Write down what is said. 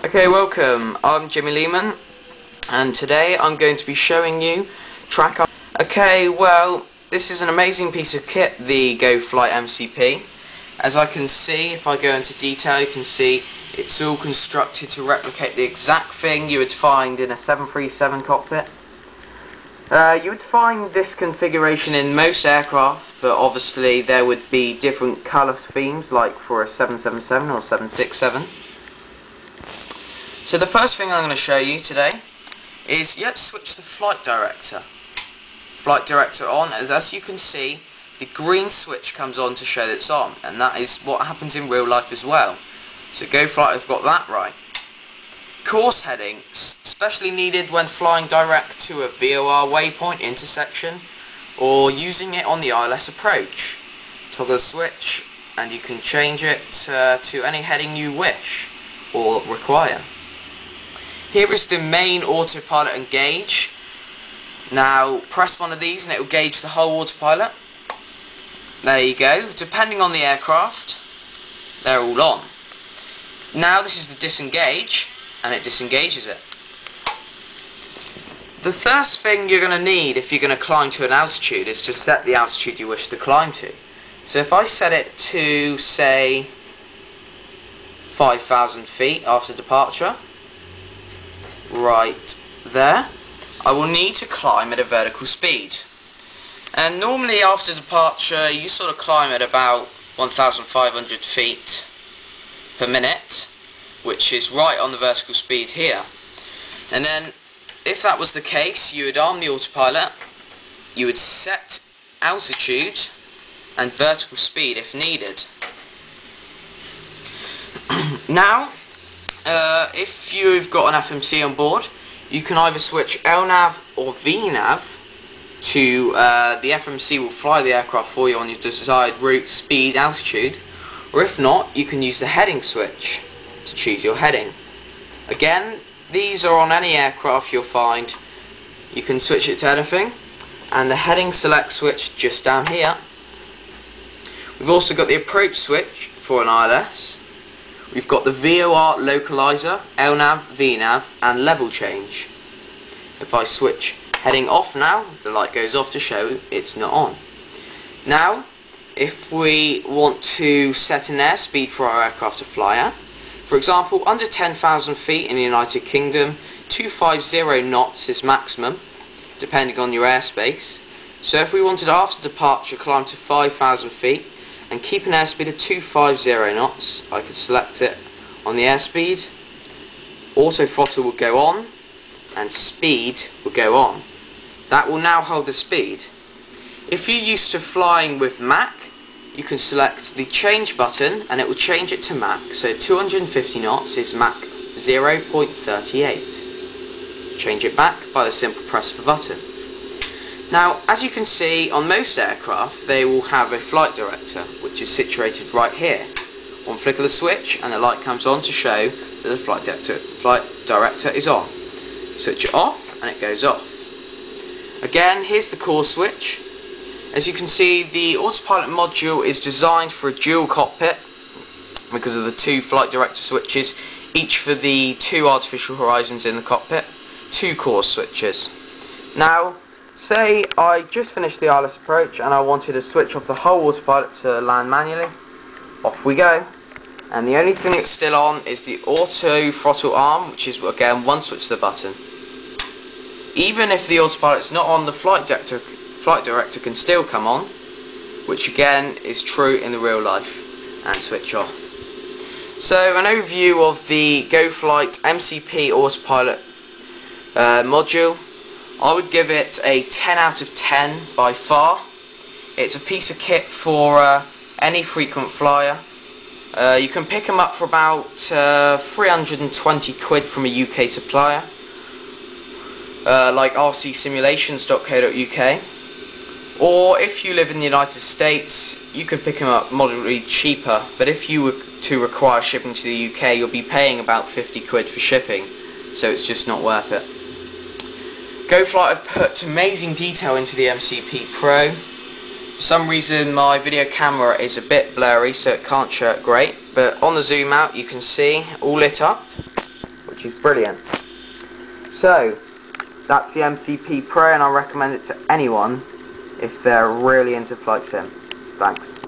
Okay, welcome. I'm Jimmy Lehman, and today I'm going to be showing you track up. Okay, well, this is an amazing piece of kit, the Goflight MCP. As I can see, if I go into detail, you can see it's all constructed to replicate the exact thing you would find in a 737 cockpit. You would find this configuration in most aircraft, but obviously there would be different colour schemes, like for a 777 or 767. So the first thing I'm going to show you today is, let's switch the flight director on, as you can see the green switch comes on to show that it's on, and that is what happens in real life as well. So Goflight have got that right. Course heading, especially needed when flying direct to a VOR waypoint intersection or using it on the ILS approach. Toggle the switch and you can change it to any heading you wish or require. Here is the main autopilot and gauge. Now press one of these and it will gauge the whole autopilot. There you go. Depending on the aircraft, they're all on. Now this is the disengage, and it disengages it. The first thing you're going to need if you're going to climb to an altitude is to set the altitude you wish to climb to. So if I set it to, say, 5,000 feet after departure, right there, I will need to climb at a vertical speed. And normally after departure you sort of climb at about 1,500 feet per minute, which is right on the vertical speed here. And then if that was the case, you would arm the autopilot, you would set altitude and vertical speed if needed. Now if you've got an FMC on board, you can either switch LNAV or VNAV to the FMC will fly the aircraft for you on your desired route, speed, altitude, or if not, you can use the heading switch to choose your heading. Again, these are on any aircraft you'll find. You can switch it to anything, and the heading select switch just down here. We've also got the approach switch for an ILS. We've got the VOR localizer, LNAV, VNAV, and level change. If I switch heading off now, the light goes off to show it's not on. Now, if we want to set an airspeed for our aircraft to fly at, for example, under 10,000 feet in the United Kingdom, 250 knots is maximum, depending on your airspace. So if we wanted after departure climb to 5,000 feet and keep an airspeed of 250 knots, I could select it on the airspeed, auto throttle will go on, and speed will go on. That will now hold the speed. If you're used to flying with Mach, you can select the change button and it will change it to Mach. So 250 knots is Mach 0.38. Change it back by the simple press of a button. Now, as you can see, on most aircraft they will have a flight director, which is situated right here. One flick of the switch and the light comes on to show that the flight director is on. Switch it off and it goes off. Again, here's the core switch. As you can see, the autopilot module is designed for a dual cockpit because of the two flight director switches, each for the two artificial horizons in the cockpit, two core switches. Now, say I just finished the ILS approach and I wanted to switch off the whole autopilot to land manually. Off we go. And the only thing that's still on is the auto throttle arm, which is again one switch of the button. Even if the autopilot's not on, the flight director can still come on, which again is true in the real life, and switch off. So an overview of the Goflight MCP autopilot module. I would give it a 10 out of 10 by far. It's a piece of kit for any frequent flyer. You can pick them up for about 320 quid from a UK supplier, like rcsimulations.co.uk. Or if you live in the United States, you can pick them up moderately cheaper, but if you were to require shipping to the UK, you'll be paying about 50 quid for shipping, so it's just not worth it. Goflight have put amazing detail into the MCP Pro. For some reason my video camera is a bit blurry, so it can't show it great, but on the zoom out you can see all lit up. which is brilliant. So that's the MCP Pro, and I recommend it to anyone if they're really into flight sim. Thanks.